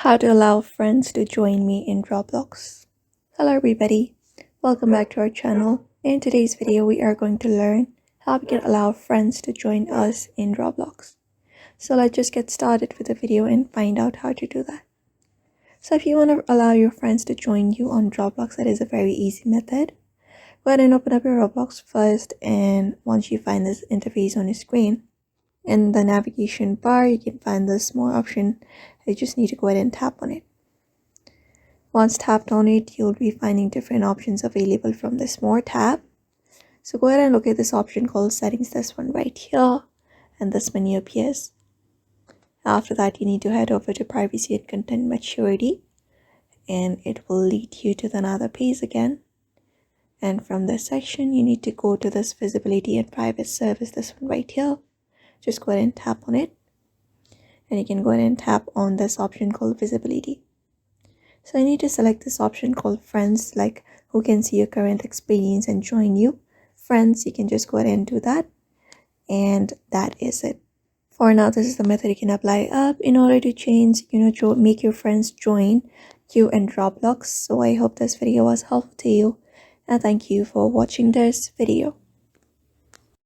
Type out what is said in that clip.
How to allow friends to join me in Roblox. Hello everybody, welcome back to our channel. In today's video we are going to learn how we can allow friends to join us in Roblox. So let's just get started with the video and find out how to do that. So if you want to allow your friends to join you on Roblox, that is a very easy method. Go ahead and open up your Roblox first, and once you find this interface on your screen, in the navigation bar you can find this more option. You just need to go ahead and tap on it. Once tapped on it, you'll be finding different options available from this more tab. So go ahead and look at this option called settings, this one right here, and this menu appears. After that, you need to head over to privacy and content maturity, and it will lead you to another page again. And from this section, you need to go to this visibility and private service, this one right here. Just go ahead and tap on it, and you can go ahead and tap on this option called visibility. So you need to select this option called friends, like who can see your current experience and join you. Friends, you can just go ahead and do that, and that is it. For now, this is the method you can apply up in order to change, make your friends join you in Roblox. So I hope this video was helpful to you, and thank you for watching this video.